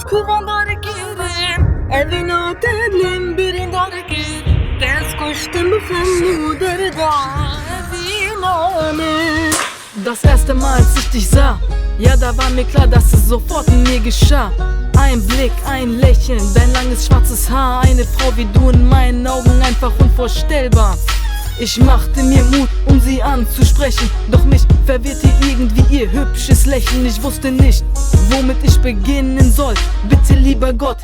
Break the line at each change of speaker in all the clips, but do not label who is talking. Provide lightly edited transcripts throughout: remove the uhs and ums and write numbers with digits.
Kuvan dare girim Evina delim birin dare gir Dens koştum befem dare da Evina me.
Das erste Mal, als ich dich sah, ja, da war mir klar, dass es sofort in mir geschah. Ein Blick, ein Lächeln, dein langes schwarzes Haar, eine Frau wie du in meinen Augen, einfach unvorstellbar. Ich machte mir Mut, um sie anzusprechen, doch mich verwirrte irgendwie ihr hübsches Lächeln. Ich wusste nicht, womit ich beginnen soll. Bitte, lieber Gott,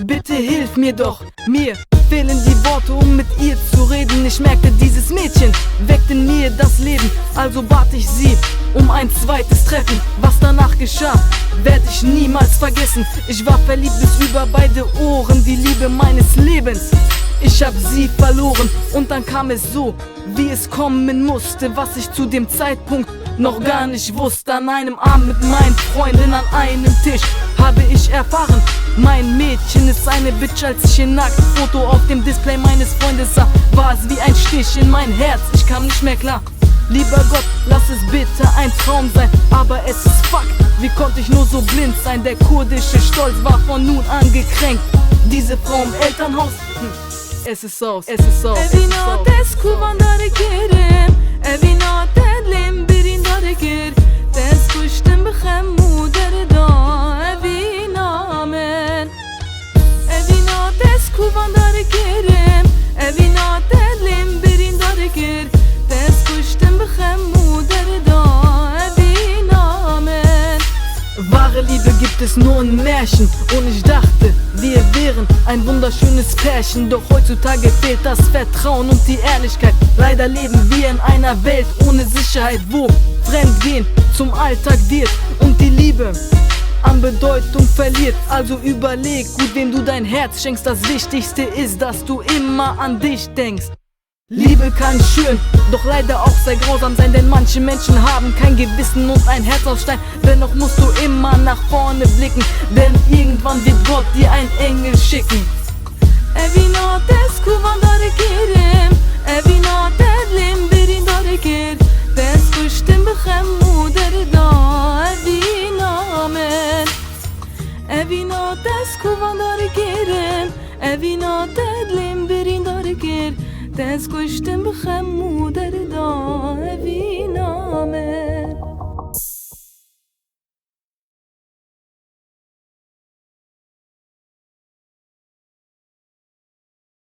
bitte hilf mir doch. Mir fehlen die Worte, um mit ihr zu reden. Ich merkte, dieses Mädchen weckt in mir das Leben. Also bat ich sie um ein zweites Treffen. Was danach geschah, werde ich niemals vergessen. Ich war verliebt bis über beide Ohren, die Liebe meines Lebens. Ich hab sie verloren und dann kam es so, wie es kommen musste, was ich zu dem Zeitpunkt noch gar nicht wusste. An einem Abend mit meinen Freunden an einem Tisch habe ich erfahren, mein Mädchen ist eine Bitch. Als ich ihr Nacktfoto auf dem Display meines Freundes sah, war es wie ein Stich in mein Herz, ich kam nicht mehr klar. Lieber Gott, lass es bitte ein Traum sein, aber es ist Fakt. Wie konnte ich nur so blind sein? Der kurdische Stolz war von nun an gekränkt. Diese Frau im Elternhaus, es ist aus, es ist aus.
Evina des kuvan dare girim Evina delim birin dare gir Des koştum befem dare da Evina men. Evina des kuvan dare girim Evina delim birin dare gir Des koştum befem dare da Evina men.
Wahre Liebe gibt es nur in Märchen und ich dachte, wir wären ein wunderschönes Pärchen. Doch heutzutage fehlt das Vertrauen und die Ehrlichkeit. Leider leben wir in einer Welt ohne Sicherheit, wo Fremdgehen zum Alltag wird und die Liebe an Bedeutung verliert. Also überleg gut, wem du dein Herz schenkst. Das Wichtigste ist, dass du immer an dich denkst. Liebe kann schön, doch leider auch sehr grausam sein, denn manche Menschen haben kein Gewissen und ein Herz aus Stein. Dennoch musst du immer nach vorne blicken, denn irgendwann wird Gott dir einen Engel schicken.
Evina des kuvan dare girim Evina delim birin dare gir Des koştum befem dare da Evina men. Evina des kuvan dare girim Evina delim birin dare gir Des koştum befem dare da Evina men.